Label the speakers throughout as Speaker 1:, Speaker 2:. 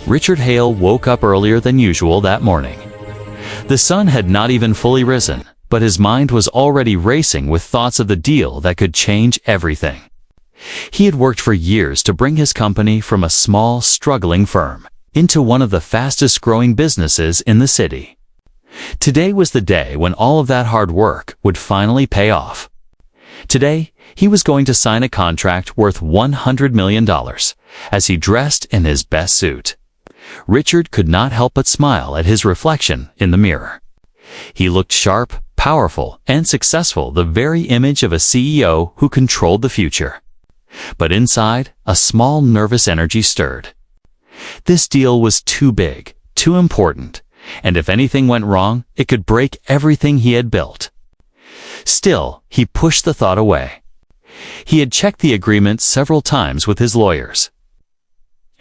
Speaker 1: Richard Hale woke up earlier than usual that morning. The sun had not even fully risen, but his mind was already racing with thoughts of the deal that could change everything. He had worked for years to bring his company from a small, struggling firm into one of the fastest-growing businesses in the city. Today was the day when all of that hard work would finally pay off. Today, he was going to sign a contract worth $100 million as he dressed in his best suit. Richard could not help but smile at his reflection in the mirror. He looked sharp, powerful, and successful, the very image of a CEO who controlled the future. But inside, a small nervous energy stirred. This deal was too big, too important, and if anything went wrong, it could break everything he had built. Still, he pushed the thought away. He had checked the agreement several times with his lawyers,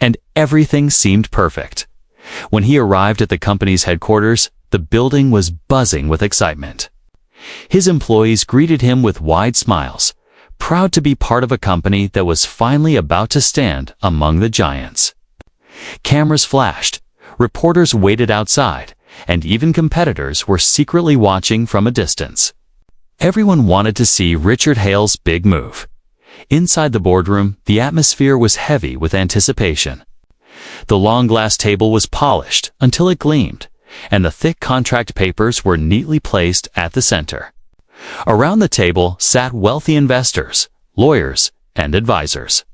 Speaker 1: and everything seemed perfect. When he arrived at the company's headquarters, the building was buzzing with excitement. His employees greeted him with wide smiles, proud to be part of a company that was finally about to stand among the giants. Cameras flashed, reporters waited outside, and even competitors were secretly watching from a distance. Everyone wanted to see Richard Hale's big move. Inside the boardroom, the atmosphere was heavy with anticipation. The long glass table was polished until it gleamed, and the thick contract papers were neatly placed at the center. Around the table sat wealthy investors, lawyers, and advisors,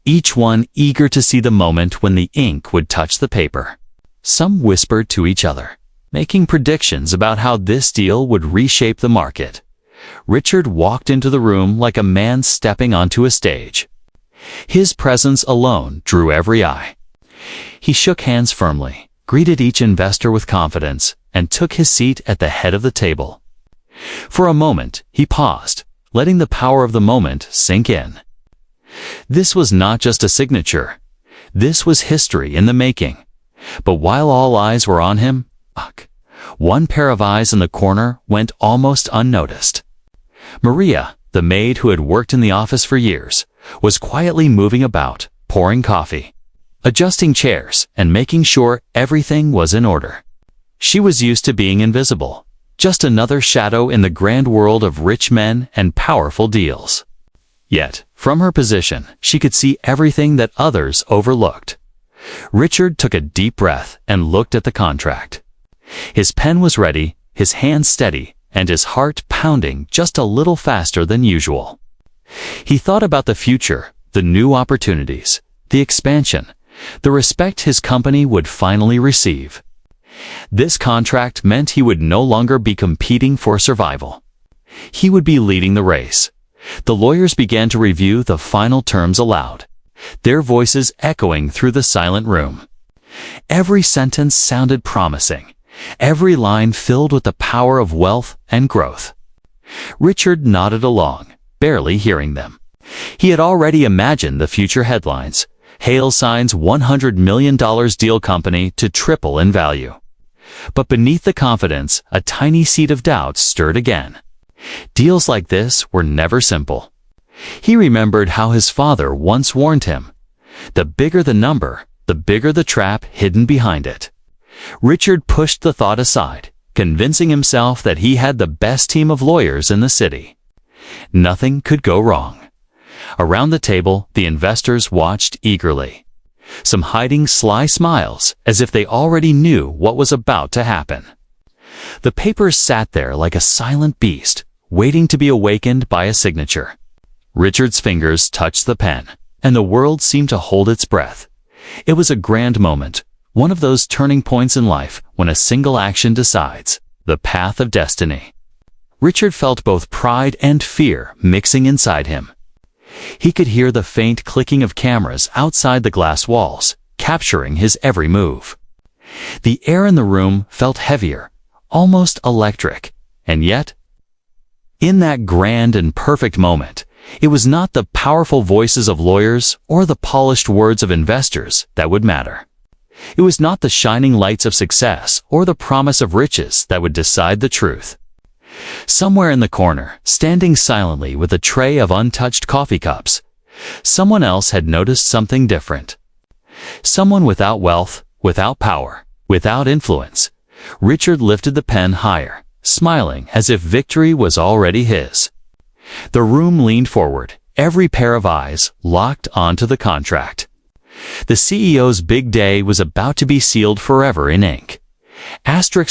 Speaker 1: each one eager to see the moment when the ink would touch the paper. Some whispered to each other, making predictions about how this deal would reshape the market. Richard walked into the room like a man stepping onto a stage. His presence alone drew every eye. He shook hands firmly, greeted each investor with confidence, and took his seat at the head of the table. For a moment, he paused, letting the power of the moment sink in. This was not just a signature. This was history in the making. But while all eyes were on him, one pair of eyes in the corner went almost unnoticed. Maria, the maid who had worked in the office for years, was quietly moving about, pouring coffee, adjusting chairs, and making sure everything was in order. She was used to being invisible, just another shadow in the grand world of rich men and powerful deals. Yet, from her position, she could see everything that others overlooked. Richard took a deep breath and looked at the contract. His pen was ready, his hand steady, and his heart pounding just a little faster than usual. He thought about the future, the new opportunities, the expansion, the respect his company would finally receive. This contract meant he would no longer be competing for survival. He would be leading the race. The lawyers began to review the final terms aloud, their voices echoing through the silent room. Every sentence sounded promising, every line filled with the power of wealth and growth. Richard nodded along, barely hearing them. He had already imagined the future headlines. Hale signs $100 million deal company to triple in value. But beneath the confidence, a tiny seed of doubt stirred again. Deals like this were never simple. He remembered how his father once warned him. The bigger the number, the bigger the trap hidden behind it. Richard pushed the thought aside, convincing himself that he had the best team of lawyers in the city. Nothing could go wrong. Around the table, the investors watched eagerly, some hiding sly smiles as if they already knew what was about to happen. The papers sat there like a silent beast, waiting to be awakened by a signature. Richard's fingers touched the pen, and the world seemed to hold its breath. It was a grand moment, one of those turning points in life when a single action decides the path of destiny. Richard felt both pride and fear mixing inside him. He could hear the faint clicking of cameras outside the glass walls, capturing his every move. The air in the room felt heavier, almost electric, and yet, in that grand and perfect moment, it was not the powerful voices of lawyers or the polished words of investors that would matter. It was not the shining lights of success or the promise of riches that would decide the truth. Somewhere in the corner, standing silently with a tray of untouched coffee cups, someone else had noticed something different. Someone without wealth, without power, without influence. Richard lifted the pen higher, smiling as if victory was already his. The room leaned forward, every pair of eyes locked onto the contract. The CEO's big day was about to be sealed forever in ink.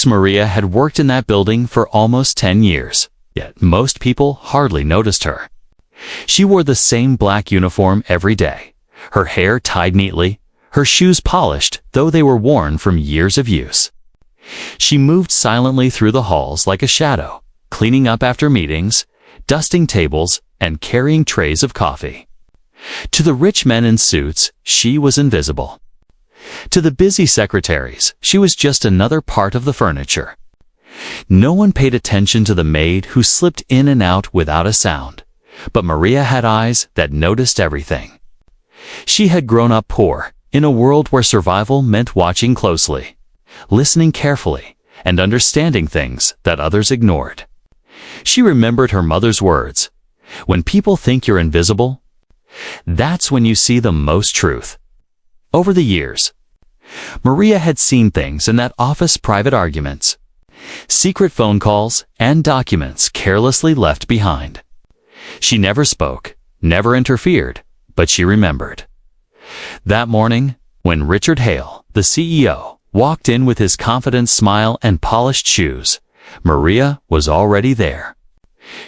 Speaker 1: Maria had worked in that building for almost 10 years, yet most people hardly noticed her. She wore the same black uniform every day, her hair tied neatly, her shoes polished though they were worn from years of use. She moved silently through the halls like a shadow, cleaning up after meetings, dusting tables, and carrying trays of coffee. To the rich men in suits, she was invisible. To the busy secretaries, she was just another part of the furniture. No one paid attention to the maid who slipped in and out without a sound, but Maria had eyes that noticed everything. She had grown up poor, in a world where survival meant watching closely, listening carefully, and understanding things that others ignored. She remembered her mother's words, "When people think you're invisible, that's when you see the most truth." Over the years, Maria had seen things in that office: private arguments, secret phone calls, and documents carelessly left behind. She never spoke, never interfered, but she remembered. That morning, when Richard Hale, the CEO, walked in with his confident smile and polished shoes, Maria was already there.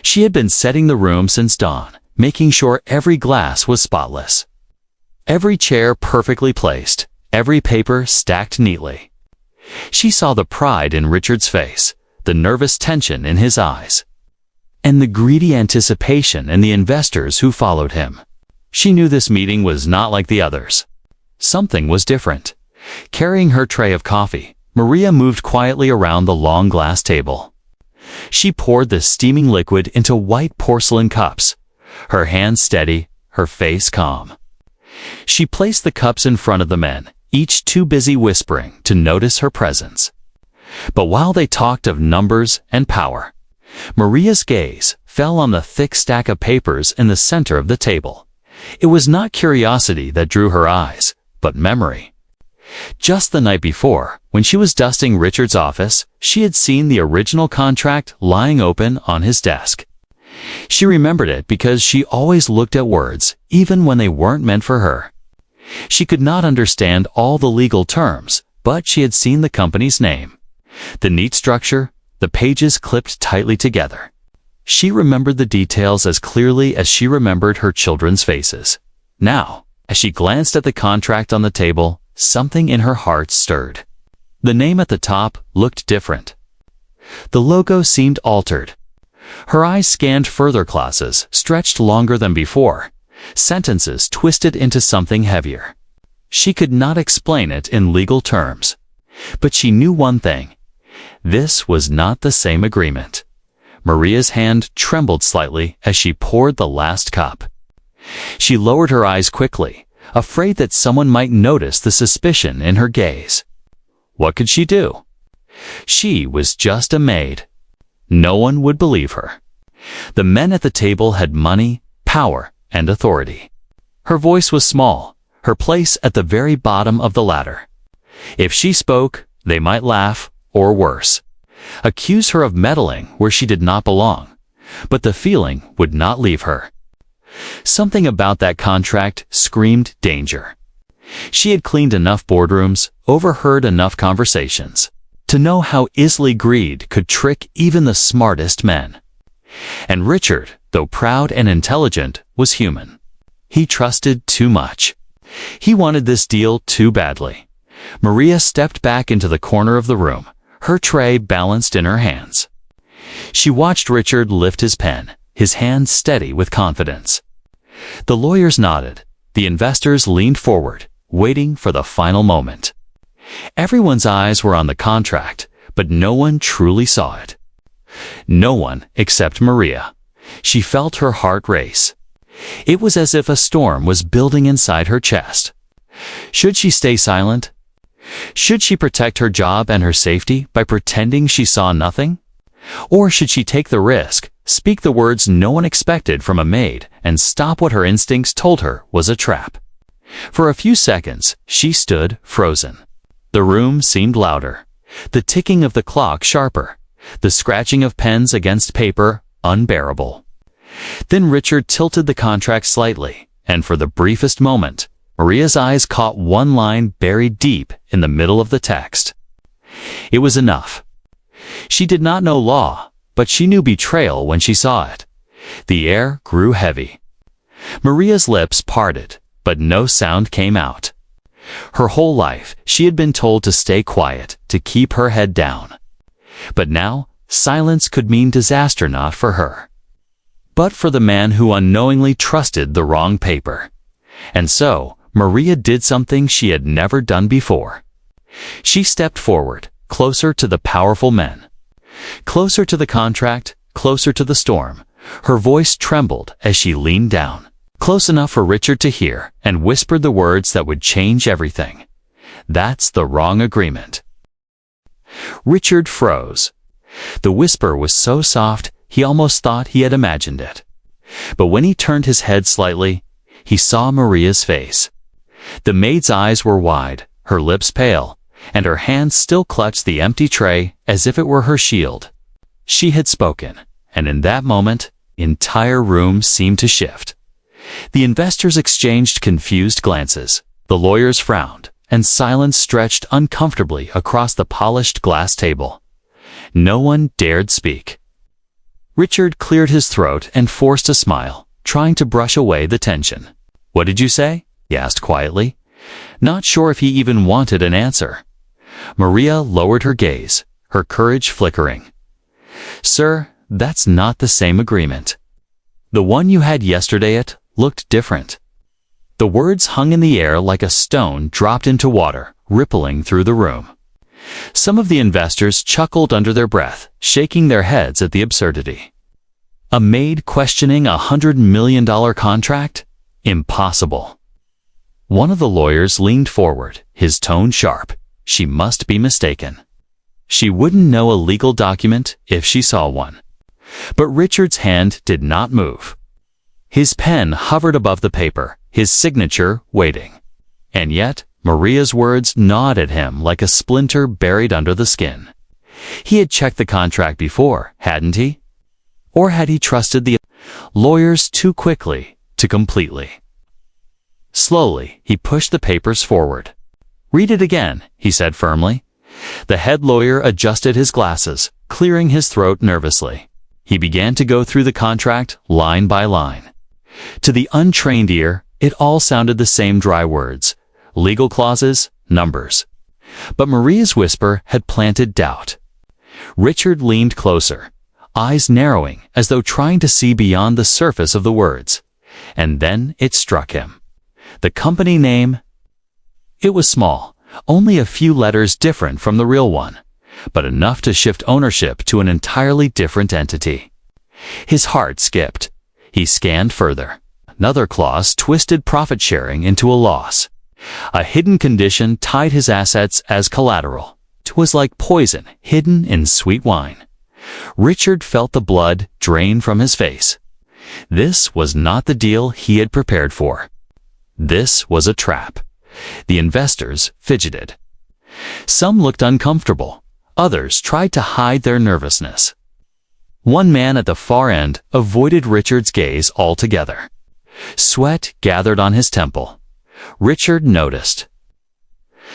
Speaker 1: She had been setting the room since dawn, making sure every glass was spotless, every chair perfectly placed, every paper stacked neatly. She saw the pride in Richard's face, the nervous tension in his eyes, and the greedy anticipation in the investors who followed him. She knew this meeting was not like the others. Something was different. Carrying her tray of coffee, Maria moved quietly around the long glass table. She poured the steaming liquid into white porcelain cups, her hands steady, her face calm. She placed the cups in front of the men, each too busy whispering to notice her presence. But while they talked of numbers and power, Maria's gaze fell on the thick stack of papers in the center of the table. It was not curiosity that drew her eyes, but memory. Just the night before, when she was dusting Richard's office, she had seen the original contract lying open on his desk. She remembered it because she always looked at words, even when they weren't meant for her. She could not understand all the legal terms, but she had seen the company's name, the neat structure, the pages clipped tightly together. She remembered the details as clearly as she remembered her children's faces. Now, as she glanced at the contract on the table, something in her heart stirred. The name at the top looked different. The logo seemed altered. Her eyes scanned further clauses, stretched longer than before, sentences twisted into something heavier. She could not explain it in legal terms, but she knew one thing. This was not the same agreement. Maria's hand trembled slightly as she poured the last cup. She lowered her eyes quickly, afraid that someone might notice the suspicion in her gaze. What could she do? She was just a maid. No one would believe her. The men at the table had money, power, and authority. Her voice was small, her place at the very bottom of the ladder. If she spoke, they might laugh, or worse, accuse her of meddling where she did not belong. But the feeling would not leave her. Something about that contract screamed danger. She had cleaned enough boardrooms, overheard enough conversations, to know how easily greed could trick even the smartest men. And Richard, though proud and intelligent, was human. He trusted too much. He wanted this deal too badly. Maria stepped back into the corner of the room, her tray balanced in her hands. She watched Richard lift his pen, his hands steady with confidence. The lawyers nodded. The investors leaned forward, waiting for the final moment. Everyone's eyes were on the contract, but no one truly saw it. No one except Maria. She felt her heart race. It was as if a storm was building inside her chest. Should she stay silent? Should she protect her job and her safety by pretending she saw nothing? Or should she take the risk, speak the words no one expected from a maid, and stop what her instincts told her was a trap? For a few seconds, she stood frozen. The room seemed louder, the ticking of the clock sharper, the scratching of pens against paper unbearable. Then Richard tilted the contract slightly, and for the briefest moment, Maria's eyes caught one line buried deep in the middle of the text. It was enough. She did not know law, but she knew betrayal when she saw it. The air grew heavy. Maria's lips parted, but no sound came out. Her whole life, she had been told to stay quiet, to keep her head down. But now, silence could mean disaster not for her, but for the man who unknowingly trusted the wrong paper. And so, Maria did something she had never done before. She stepped forward, closer to the powerful men. Closer to the contract, closer to the storm. Her voice trembled as she leaned down, close enough for Richard to hear, and whispered the words that would change everything. "That's the wrong agreement." Richard froze. The whisper was so soft, he almost thought he had imagined it. But when he turned his head slightly, he saw Maria's face. The maid's eyes were wide, her lips pale, and her hands still clutched the empty tray as if it were her shield. She had spoken, and in that moment, the entire room seemed to shift. The investors exchanged confused glances, the lawyers frowned, and silence stretched uncomfortably across the polished glass table. No one dared speak. Richard cleared his throat and forced a smile, trying to brush away the tension. "What did you say?" he asked quietly, not sure if he even wanted an answer. Maria lowered her gaze, her courage flickering. "Sir, that's not the same agreement. The one you had yesterday, it looked different." The words hung in the air like a stone dropped into water, rippling through the room. Some of the investors chuckled under their breath, shaking their heads at the absurdity. A maid questioning $100 million contract? Impossible. One of the lawyers leaned forward, his tone sharp. She must be mistaken. She wouldn't know a legal document if she saw one. But Richard's hand did not move. His pen hovered above the paper, his signature waiting. And yet, Maria's words gnawed at him like a splinter buried under the skin. He had checked the contract before, hadn't he? Or had he trusted the lawyers too quickly, too completely? Slowly, he pushed the papers forward. "Read it again," he said firmly. The head lawyer adjusted his glasses, clearing his throat nervously. He began to go through the contract line by line. To the untrained ear, it all sounded the same dry words. Legal clauses, numbers. But Maria's whisper had planted doubt. Richard leaned closer, eyes narrowing as though trying to see beyond the surface of the words. And then it struck him. The company name. It was small, only a few letters different from the real one, but enough to shift ownership to an entirely different entity. His heart skipped. He scanned further. Another clause twisted profit sharing into a loss. A hidden condition tied his assets as collateral. It was like poison hidden in sweet wine. Richard felt the blood drain from his face. This was not the deal he had prepared for. This was a trap. The investors fidgeted. Some looked uncomfortable. Others tried to hide their nervousness. One man at the far end avoided Richard's gaze altogether. Sweat gathered on his temple. Richard noticed.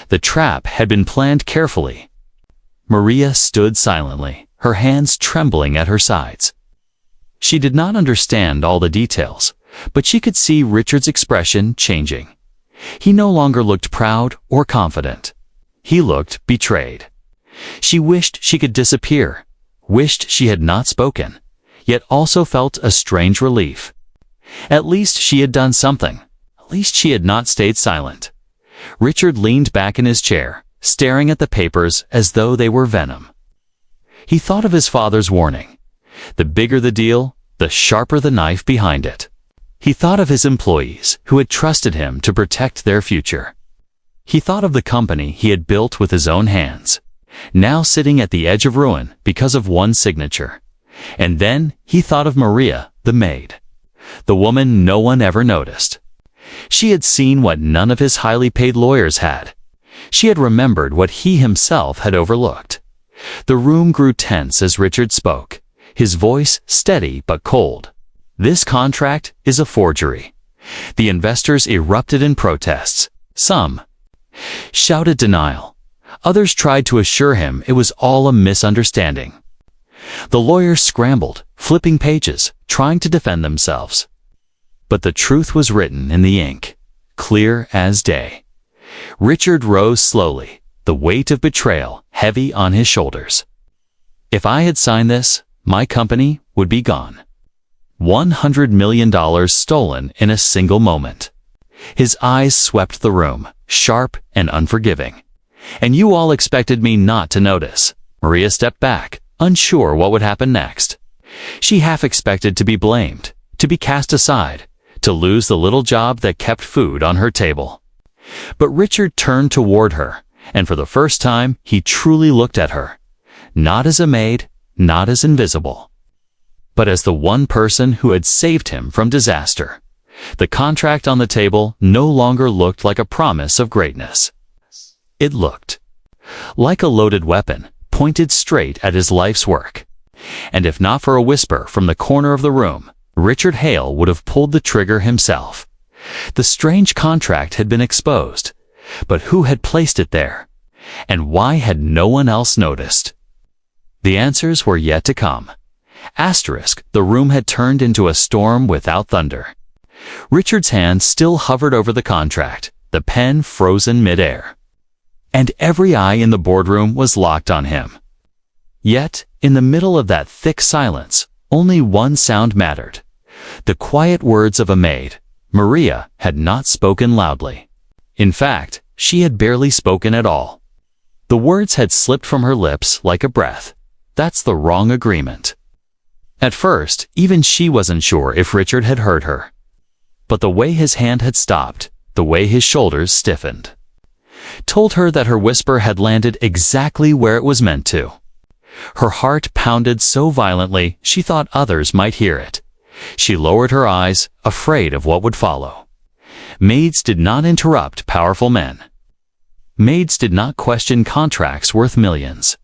Speaker 1: The trap had been planned carefully. Maria stood silently, her hands trembling at her sides. She did not understand all the details, but she could see Richard's expression changing. He no longer looked proud or confident. He looked betrayed. She wished she could disappear, wished she had not spoken, yet also felt a strange relief. At least she had done something. At least she had not stayed silent. Richard leaned back in his chair, staring at the papers as though they were venom. He thought of his father's warning. The bigger the deal, the sharper the knife behind it. He thought of his employees who had trusted him to protect their future. He thought of the company he had built with his own hands, now sitting at the edge of ruin because of one signature. And then he thought of Maria, the maid, the woman no one ever noticed. She had seen what none of his highly paid lawyers had. She had remembered what he himself had overlooked. The room grew tense as Richard spoke, his voice steady but cold. "This contract is a forgery." The investors erupted in protests. Some shouted denial. Others tried to assure him it was all a misunderstanding. The lawyers scrambled, flipping pages, trying to defend themselves. But the truth was written in the ink, clear as day. Richard rose slowly, the weight of betrayal heavy on his shoulders. "If I had signed this, my company would be gone. $100 million stolen in a single moment." His eyes swept the room, sharp and unforgiving. "And you all expected me not to notice." Maria stepped back, unsure what would happen next. She half expected to be blamed, to be cast aside, to lose the little job that kept food on her table. But Richard turned toward her, and for the first time he truly looked at her. Not as a maid, not as invisible, but as the one person who had saved him from disaster. The contract on the table no longer looked like a promise of greatness. It looked like a loaded weapon, pointed straight at his life's work. And if not for a whisper from the corner of the room, Richard Hale would have pulled the trigger himself. The strange contract had been exposed, but who had placed it there? And why had no one else noticed? The answers were yet to come. The room had turned into a storm without thunder. Richard's hand still hovered over the contract, the pen frozen mid-air. And every eye in the boardroom was locked on him. Yet, in the middle of that thick silence, only one sound mattered. The quiet words of a maid. Maria had not spoken loudly. In fact, she had barely spoken at all. The words had slipped from her lips like a breath. "That's the wrong agreement." At first, even she wasn't sure if Richard had heard her. But the way his hand had stopped, the way his shoulders stiffened, told her that her whisper had landed exactly where it was meant to. Her heart pounded so violently she thought others might hear it. She lowered her eyes, afraid of what would follow. Maids did not interrupt powerful men. Maids did not question contracts worth millions.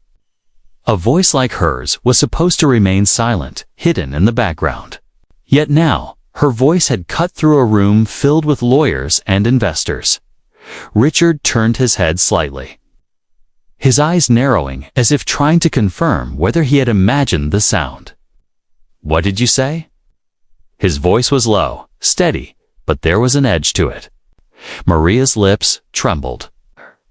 Speaker 1: A voice like hers was supposed to remain silent, hidden in the background. Yet now, her voice had cut through a room filled with lawyers and investors. Richard turned his head slightly, his eyes narrowing as if trying to confirm whether he had imagined the sound. "What did you say?" His voice was low, steady, but there was an edge to it. Maria's lips trembled.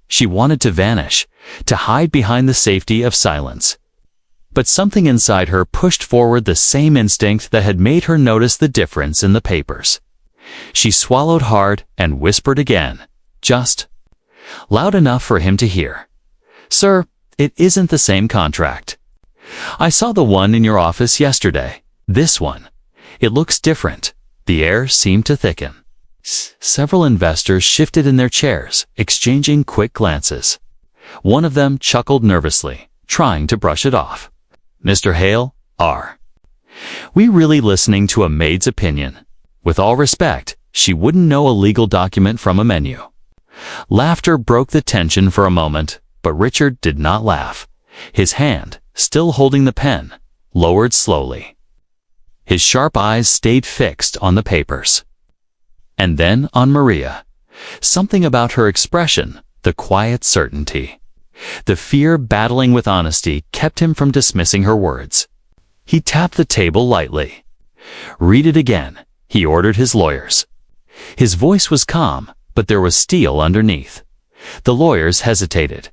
Speaker 1: She wanted to vanish, to hide behind the safety of silence. But something inside her pushed forward the same instinct that had made her notice the difference in the papers. She swallowed hard and whispered again, just loud enough for him to hear. "Sir, it isn't the same contract. I saw the one in your office yesterday. This one. It looks different." The air seemed to thicken. Several investors shifted in their chairs, exchanging quick glances. One of them chuckled nervously, trying to brush it off. "Mr. Hale, are we really listening to a maid's opinion? With all respect, she wouldn't know a legal document from a menu." Laughter broke the tension for a moment, but Richard did not laugh. His hand, still holding the pen, lowered slowly. His sharp eyes stayed fixed on the papers. And then on Maria. Something about her expression, the quiet certainty, the fear battling with honesty, kept him from dismissing her words. He tapped the table lightly. "Read it again," he ordered his lawyers. His voice was calm, but there was steel underneath. The lawyers hesitated.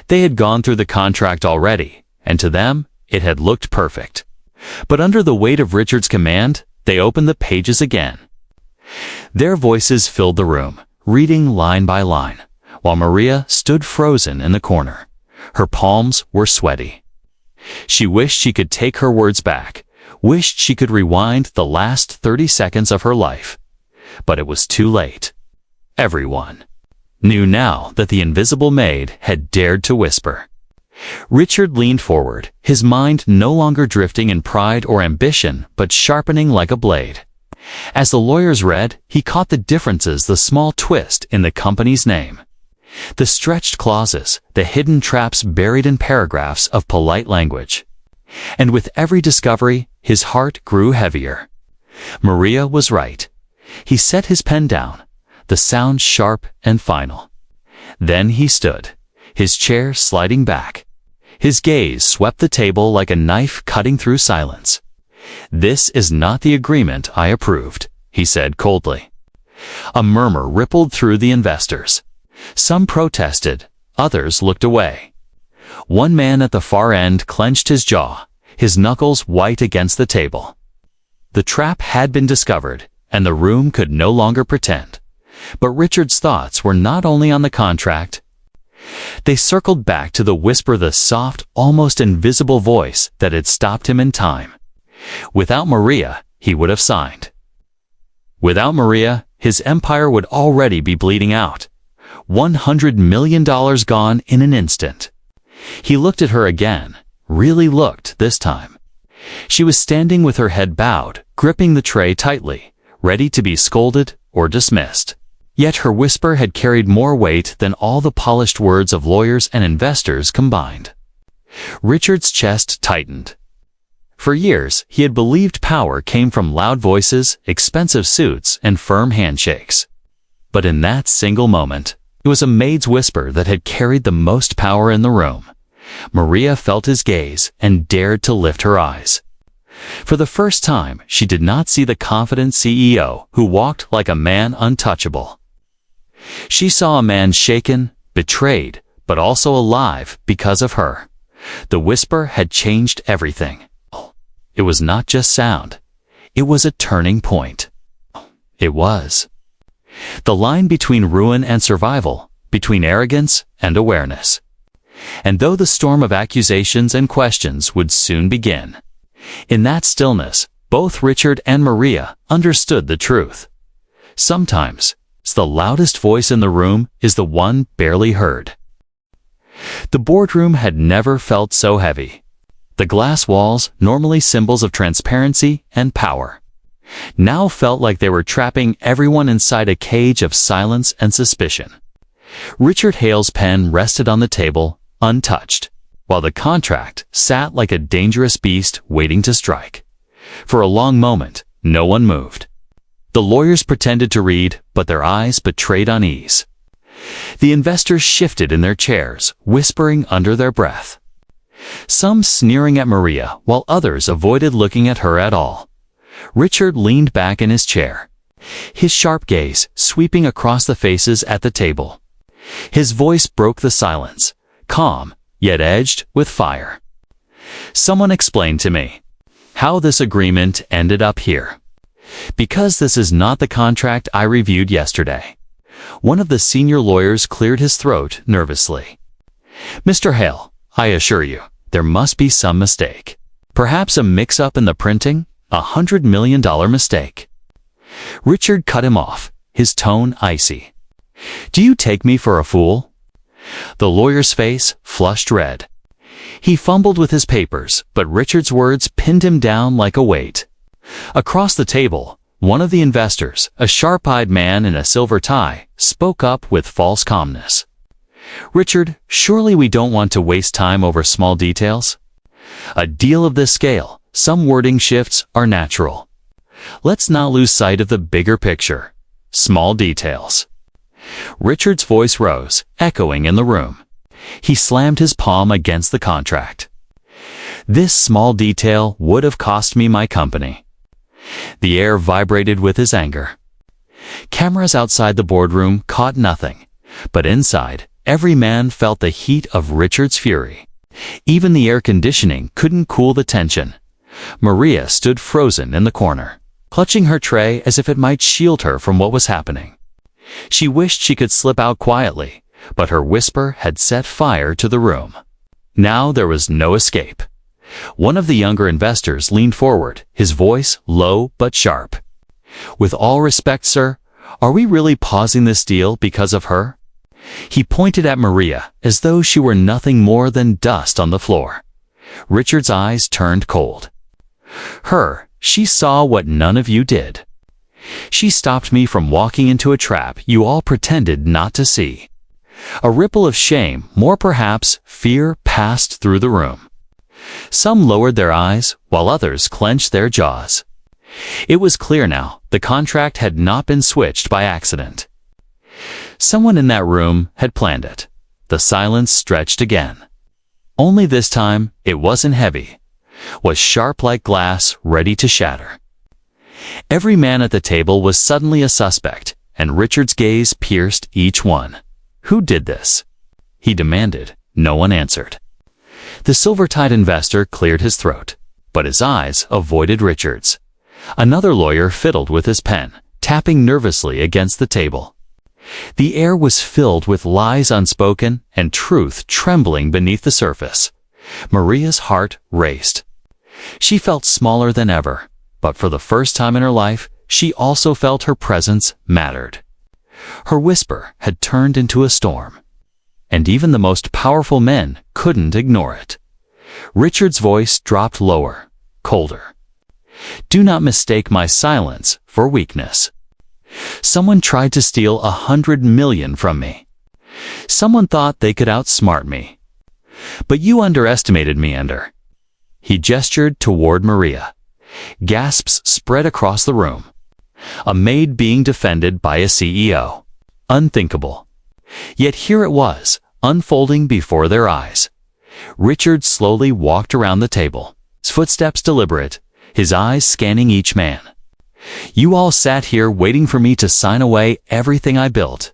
Speaker 1: They had gone through the contract already, and to them, it had looked perfect. But under the weight of Richard's command, they opened the pages again. Their voices filled the room, reading line by line, while Maria stood frozen in the corner. Her palms were sweaty. She wished she could take her words back, wished she could rewind the last 30 seconds of her life. But it was too late. Everyone knew now that the invisible maid had dared to whisper. Richard leaned forward, his mind no longer drifting in pride or ambition, but sharpening like a blade. As the lawyers read, he caught the differences, the small twist in the company's name. The stretched clauses, the hidden traps buried in paragraphs of polite language. And with every discovery, his heart grew heavier. Maria was right. He set his pen down, the sound sharp and final. Then he stood, his chair sliding back. His gaze swept the table like a knife cutting through silence. "This is not the agreement I approved," he said coldly. A murmur rippled through the investors. Some protested, others looked away. One man at the far end clenched his jaw, his knuckles white against the table. The trap had been discovered, and the room could no longer pretend. But Richard's thoughts were not only on the contract. They circled back to the whisper, the soft, almost invisible voice that had stopped him in time. Without Maria, he would have signed. Without Maria, his empire would already be bleeding out. $100 million gone in an instant. He looked at her again, really looked this time. She was standing with her head bowed, gripping the tray tightly, ready to be scolded or dismissed. Yet her whisper had carried more weight than all the polished words of lawyers and investors combined. Richard's chest tightened. For years, he had believed power came from loud voices, expensive suits, and firm handshakes. But in that single moment, it was a maid's whisper that had carried the most power in the room. Maria felt his gaze and dared to lift her eyes. For the first time, she did not see the confident CEO who walked like a man untouchable. She saw a man shaken, betrayed, but also alive because of her. The whisper had changed everything. It was not just sound. It was a turning point. It was. The line between ruin and survival, between arrogance and awareness. And though the storm of accusations and questions would soon begin, in that stillness, both Richard and Maria understood the truth. Sometimes, the loudest voice in the room is the one barely heard. The boardroom had never felt so heavy. The glass walls, normally symbols of transparency and power, now felt like they were trapping everyone inside a cage of silence and suspicion. Richard Hale's pen rested on the table, untouched, while the contract sat like a dangerous beast waiting to strike. For a long moment, no one moved. The lawyers pretended to read, but their eyes betrayed unease. The investors shifted in their chairs, whispering under their breath. Some sneering at Maria, while others avoided looking at her at all. Richard leaned back in his chair, his sharp gaze sweeping across the faces at the table. His voice broke the silence, calm, yet edged with fire. "Someone explain to me how this agreement ended up here. Because this is not the contract I reviewed yesterday." One of the senior lawyers cleared his throat nervously. "Mr. Hale, I assure you, there must be some mistake. Perhaps a mix-up in the printing, $100 million mistake." Richard cut him off, his tone icy. "Do you take me for a fool?" The lawyer's face flushed red. He fumbled with his papers, but Richard's words pinned him down like a weight. Across the table, one of the investors, a sharp-eyed man in a silver tie, spoke up with false calmness. "Richard, surely we don't want to waste time over small details? A deal of this scale, some wording shifts are natural. Let's not lose sight of the bigger picture. Small details." Richard's voice rose, echoing in the room. He slammed his palm against the contract. "This small detail would have cost me my company." The air vibrated with his anger. Cameras outside the boardroom caught nothing, but inside, every man felt the heat of Richard's fury. Even the air conditioning couldn't cool the tension. Maria stood frozen in the corner, clutching her tray as if it might shield her from what was happening. She wished she could slip out quietly, but her whisper had set fire to the room. Now there was no escape. One of the younger investors leaned forward, his voice low but sharp. "With all respect, sir, are we really pausing this deal because of her?" He pointed at Maria as though she were nothing more than dust on the floor. Richard's eyes turned cold. She saw what none of you did. She stopped me from walking into a trap you all pretended not to see. A ripple of shame, more perhaps fear, passed through the room. Some lowered their eyes, while others clenched their jaws. It was clear now, the contract had not been switched by accident. Someone in that room had planned it. The silence stretched again. Only this time, it wasn't heavy, was sharp like glass, ready to shatter. Every man at the table was suddenly a suspect, and Richard's gaze pierced each one. Who did this? He demanded. No one answered. The silver-tide investor cleared his throat, but his eyes avoided Richard's. Another lawyer fiddled with his pen, tapping nervously against the table. The air was filled with lies unspoken and truth trembling beneath the surface. Maria's heart raced. She felt smaller than ever, but for the first time in her life, she also felt her presence mattered. Her whisper had turned into a storm, and even the most powerful men couldn't ignore it. Richard's voice dropped lower, colder. Do not mistake my silence for weakness. Someone tried to steal 100 million from me. Someone thought they could outsmart me. But you underestimated me, Ender. He gestured toward Maria. Gasps spread across the room. A maid being defended by a CEO. Unthinkable. Yet here it was, unfolding before their eyes. Richard slowly walked around the table, his footsteps deliberate, his eyes scanning each man. You all sat here waiting for me to sign away everything I built.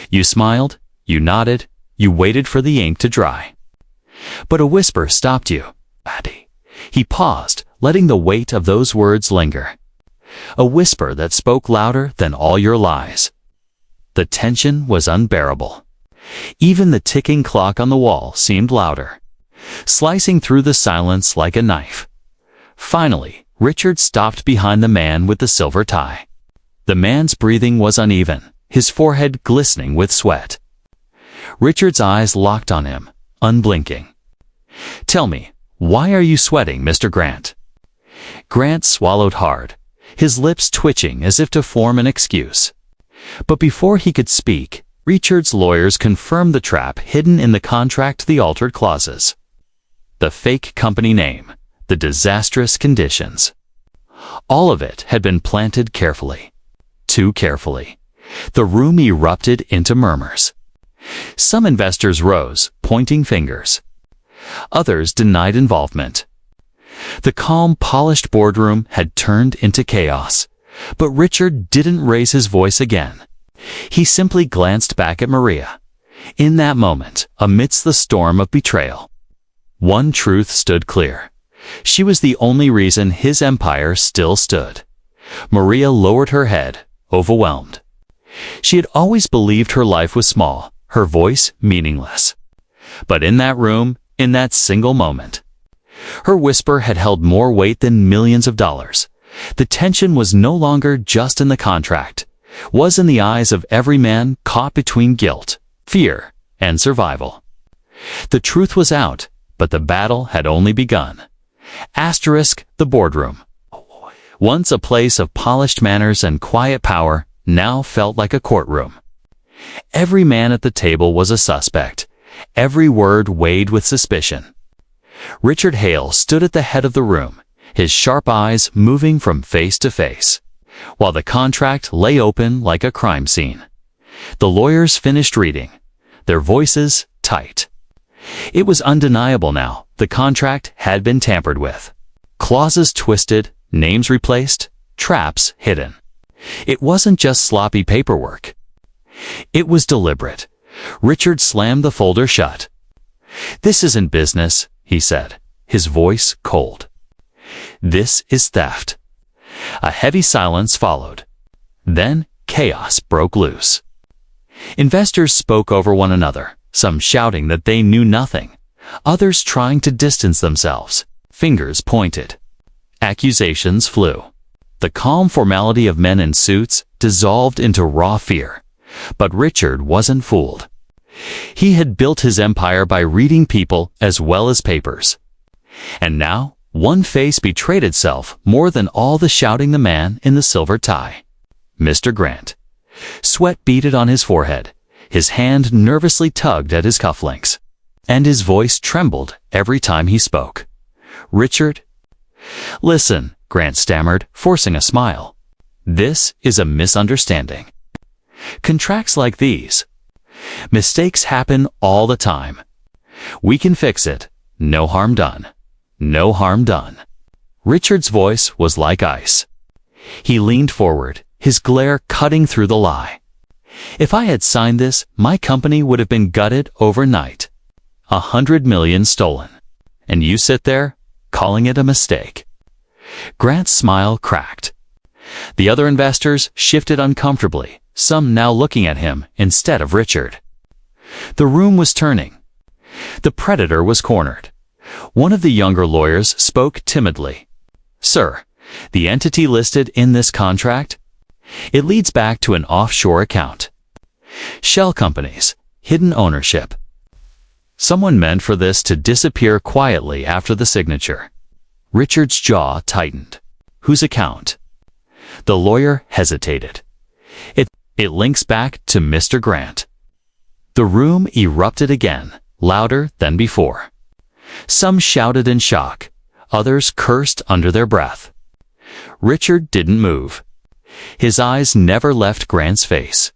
Speaker 1: You smiled, you nodded, you waited for the ink to dry. But a whisper stopped you. Addy. He paused, letting the weight of those words linger. A whisper that spoke louder than all your lies. The tension was unbearable. Even the ticking clock on the wall seemed louder, slicing through the silence like a knife. Finally, Richard stopped behind the man with the silver tie. The man's breathing was uneven, his forehead glistening with sweat. Richard's eyes locked on him, unblinking. Tell me, why are you sweating, Mr. Grant? Grant swallowed hard, his lips twitching as if to form an excuse. But before he could speak, Richard's lawyers confirmed the trap hidden in the contract, the altered clauses. The fake company name, the disastrous conditions. All of it had been planted carefully. Too carefully. The room erupted into murmurs. Some investors rose, pointing fingers. Others denied involvement. The calm, polished boardroom had turned into chaos. But Richard didn't raise his voice again. He simply glanced back at Maria. In that moment, amidst the storm of betrayal, one truth stood clear. She was the only reason his empire still stood. Maria lowered her head, overwhelmed. She had always believed her life was small, her voice meaningless. But in that room, in that single moment, her whisper had held more weight than millions of dollars. The tension was no longer just in the contract, was in the eyes of every man caught between guilt, fear, and survival. The truth was out, but the battle had only begun. Asterisk the boardroom. Once a place of polished manners and quiet power, now felt like a courtroom. Every man at the table was a suspect, every word weighed with suspicion. Richard Hale stood at the head of the room, his sharp eyes moving from face to face, while the contract lay open like a crime scene. The lawyers finished reading, their voices tight. It was undeniable now, the contract had been tampered with. Clauses twisted, names replaced, traps hidden. It wasn't just sloppy paperwork. It was deliberate. Richard slammed the folder shut. This isn't business, he said, his voice cold. This is theft. A heavy silence followed. Then chaos broke loose. Investors spoke over one another, some shouting that they knew nothing, others trying to distance themselves. Fingers pointed. Accusations flew. The calm formality of men in suits dissolved into raw fear. But Richard wasn't fooled. He had built his empire by reading people as well as papers. And now, one face betrayed itself more than all the shouting, the man in the silver tie. Mr. Grant. Sweat beaded on his forehead. His hand nervously tugged at his cufflinks, and his voice trembled every time he spoke. "Richard?" "Listen," Grant stammered, forcing a smile. "This is a misunderstanding. Contracts like these. Mistakes happen all the time. We can fix it. No harm done. No harm done." Richard's voice was like ice. He leaned forward, his glare cutting through the lie. "If I had signed this, my company would have been gutted overnight. 100 million stolen. And you sit there, calling it a mistake." Grant's smile cracked. The other investors shifted uncomfortably, some now looking at him instead of Richard. The room was turning. The predator was cornered. One of the younger lawyers spoke timidly. "Sir, the entity listed in this contract? It leads back to an offshore account. Shell companies, hidden ownership. Someone meant for this to disappear quietly after the signature." Richard's jaw tightened. "Whose account?" The lawyer hesitated. It links back to Mr. Grant." The room erupted again, louder than before. Some shouted in shock. Others cursed under their breath. Richard didn't move. His eyes never left Grant's face.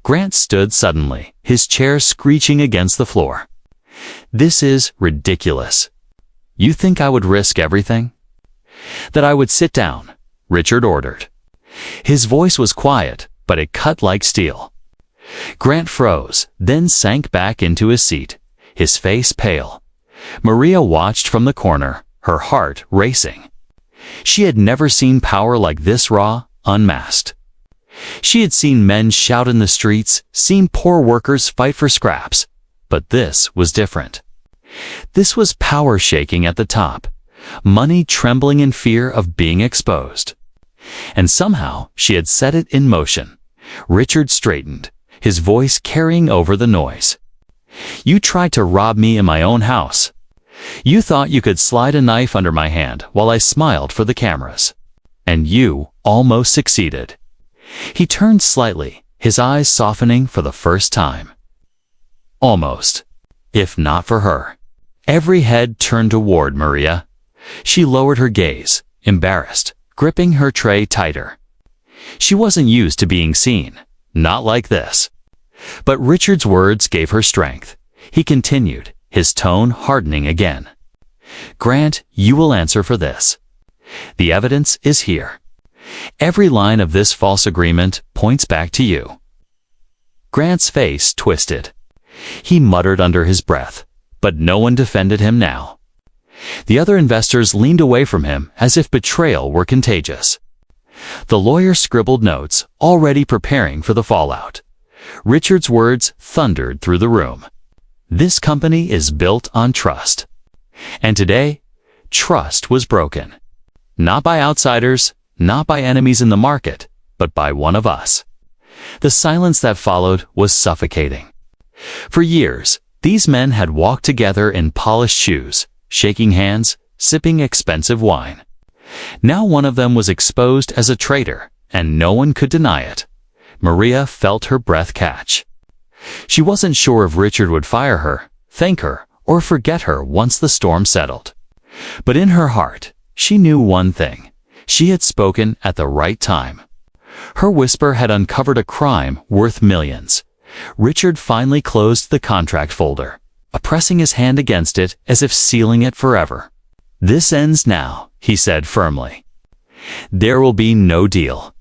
Speaker 1: Grant stood suddenly, his chair screeching against the floor. "This is ridiculous. You think I would risk everything?" "That I would sit down," Richard ordered. His voice was quiet, but it cut like steel. Grant froze, then sank back into his seat, his face pale. Maria watched from the corner, her heart racing. She had never seen power like this raw, unmasked. She had seen men shout in the streets, seen poor workers fight for scraps, but this was different. This was power shaking at the top, money trembling in fear of being exposed. And somehow she had set it in motion. Richard straightened, his voice carrying over the noise. "You tried to rob me in my own house. You thought you could slide a knife under my hand while I smiled for the cameras. And you almost succeeded." He turned slightly, his eyes softening for the first time. "Almost. If not for her." Every head turned toward Maria. She lowered her gaze, embarrassed, gripping her tray tighter. She wasn't used to being seen, not like this. But Richard's words gave her strength. He continued, his tone hardening again. "Grant, you will answer for this. The evidence is here. Every line of this false agreement points back to you." Grant's face twisted. He muttered under his breath, but no one defended him now. The other investors leaned away from him as if betrayal were contagious. The lawyer scribbled notes, already preparing for the fallout. Richard's words thundered through the room. "This company is built on trust." And today, trust was broken. Not by outsiders, not by enemies in the market, but by one of us. The silence that followed was suffocating. For years, these men had walked together in polished shoes, shaking hands, sipping expensive wine. Now one of them was exposed as a traitor, and no one could deny it. Maria felt her breath catch. She wasn't sure if Richard would fire her, thank her, or forget her once the storm settled. But in her heart, she knew one thing. She had spoken at the right time. Her whisper had uncovered a crime worth millions. Richard finally closed the contract folder, pressing his hand against it as if sealing it forever. "This ends now," he said firmly. "There will be no deal.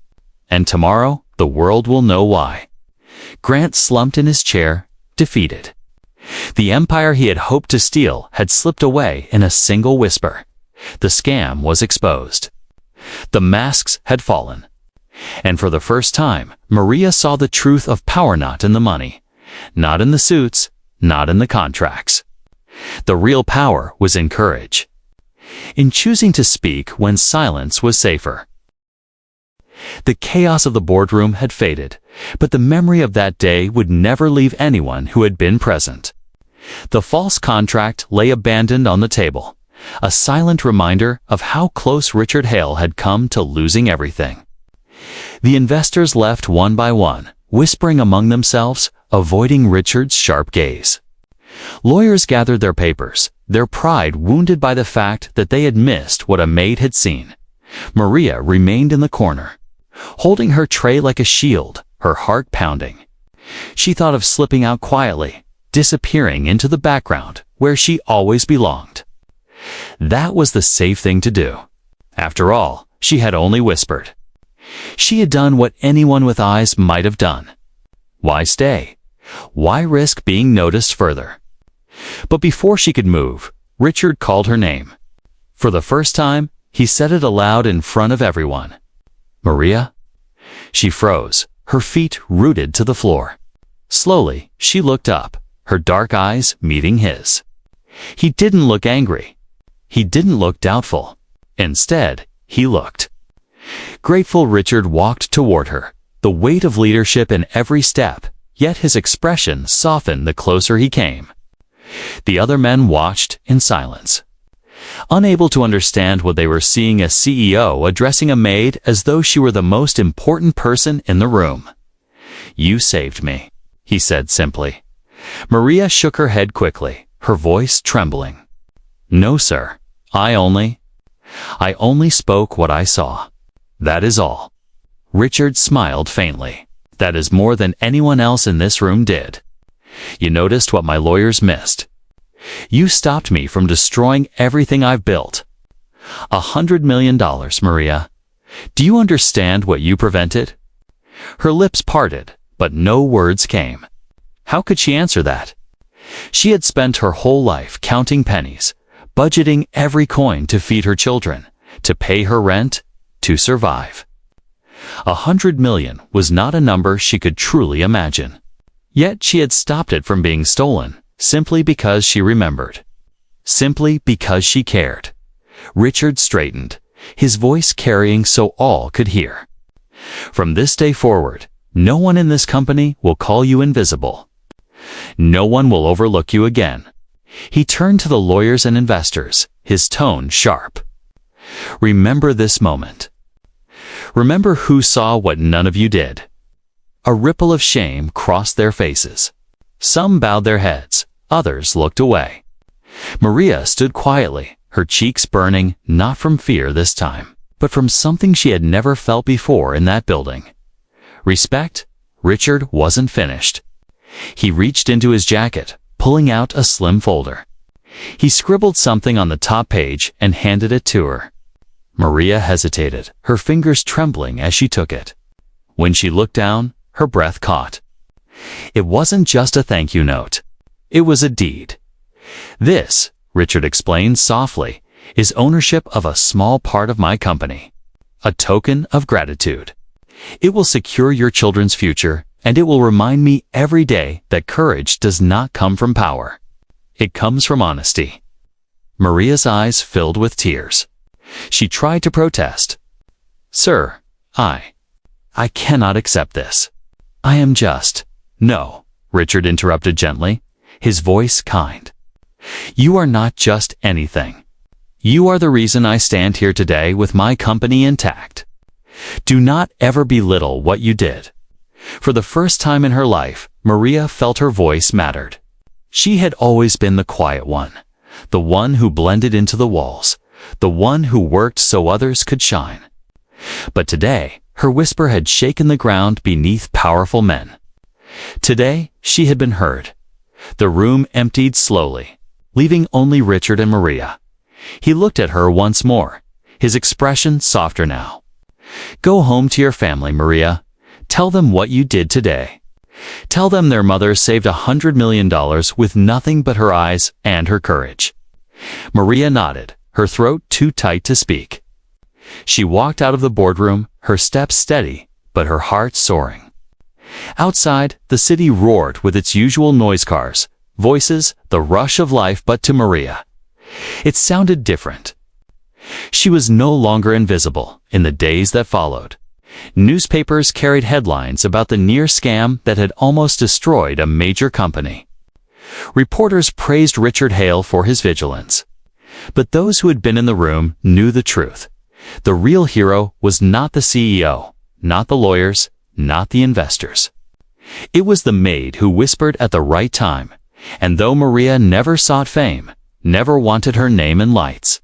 Speaker 1: And tomorrow, the world will know why." Grant slumped in his chair, defeated. The empire he had hoped to steal had slipped away in a single whisper. The scam was exposed. The masks had fallen. And for the first time, Maria saw the truth of power not in the money, not in the suits, not in the contracts. The real power was in courage. In choosing to speak when silence was safer. The chaos of the boardroom had faded, but the memory of that day would never leave anyone who had been present. The false contract lay abandoned on the table, a silent reminder of how close Richard Hale had come to losing everything. The investors left one by one, whispering among themselves, avoiding Richard's sharp gaze. Lawyers gathered their papers, their pride wounded by the fact that they had missed what a maid had seen. Maria remained in the corner, holding her tray like a shield, her heart pounding. She thought of slipping out quietly, disappearing into the background where she always belonged. That was the safe thing to do. After all, she had only whispered. She had done what anyone with eyes might have done. Why stay? Why risk being noticed further? But before she could move, Richard called her name. For the first time, he said it aloud in front of everyone. Maria? She froze, her feet rooted to the floor. Slowly, she looked up, her dark eyes meeting his. He didn't look angry. He didn't look doubtful. Instead, he looked grateful. Richard walked toward her, the weight of leadership in every step, yet his expression softened the closer he came. The other men watched in silence, unable to understand what they were seeing: a CEO addressing a maid as though she were the most important person in the room. "You saved me," he said simply. Maria shook her head quickly, her voice trembling. "No, sir. I only spoke what I saw. That is all." Richard smiled faintly. "That is more than anyone else in this room did. You noticed what my lawyers missed. You stopped me from destroying everything I've built. $100 million, Maria. Do you understand what you prevented?" Her lips parted, but no words came. How could she answer that? She had spent her whole life counting pennies, budgeting every coin to feed her children, to pay her rent, to survive. 100 million was not a number she could truly imagine. Yet she had stopped it from being stolen, simply because she remembered. Simply because she cared. Richard straightened, his voice carrying so all could hear. "From this day forward, no one in this company will call you invisible. No one will overlook you again." He turned to the lawyers and investors, his tone sharp. "Remember this moment. Remember who saw what none of you did." A ripple of shame crossed their faces. Some bowed their heads, others looked away. Maria stood quietly, her cheeks burning, not from fear this time, but from something she had never felt before in that building. Respect? Richard wasn't finished. He reached into his jacket, pulling out a slim folder. He scribbled something on the top page and handed it to her. Maria hesitated, her fingers trembling as she took it. When she looked down, her breath caught. It wasn't just a thank you note. It was a deed. "This," Richard explained softly, "is ownership of a small part of my company. A token of gratitude. It will secure your children's future, and it will remind me every day that courage does not come from power. It comes from honesty." Maria's eyes filled with tears. She tried to protest. "Sir, I cannot accept this. I am just—" "No," Richard interrupted gently, his voice kind. "You are not just anything. You are the reason I stand here today with my company intact. Do not ever belittle what you did." For the first time in her life, Maria felt her voice mattered. She had always been the quiet one, the one who blended into the walls, the one who worked so others could shine. But today, her whisper had shaken the ground beneath powerful men. Today, she had been heard. The room emptied slowly, leaving only Richard and Maria. He looked at her once more, his expression softer now. "Go home to your family, Maria. Tell them what you did today. Tell them their mother saved $100 million with nothing but her eyes and her courage." Maria nodded, her throat too tight to speak. She walked out of the boardroom, her steps steady, but her heart soaring. Outside, the city roared with its usual noise cars, voices, the rush of life, but to Maria, it sounded different. She was no longer invisible in the days that followed. Newspapers carried headlines about the near scam that had almost destroyed a major company. Reporters praised Richard Hale for his vigilance. But those who had been in the room knew the truth. The real hero was not the CEO, not the lawyers, not the investors. It was the maid who whispered at the right time, and though Maria never sought fame, never wanted her name in lights,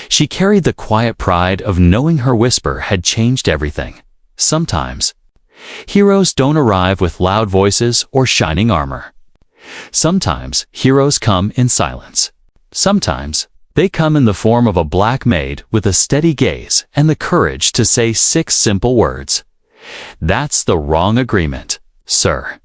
Speaker 1: she carried the quiet pride of knowing her whisper had changed everything. Sometimes, heroes don't arrive with loud voices or shining armor. Sometimes, heroes come in silence. Sometimes, they come in the form of a black maid with a steady gaze and the courage to say 6 simple words. That's the wrong agreement, sir.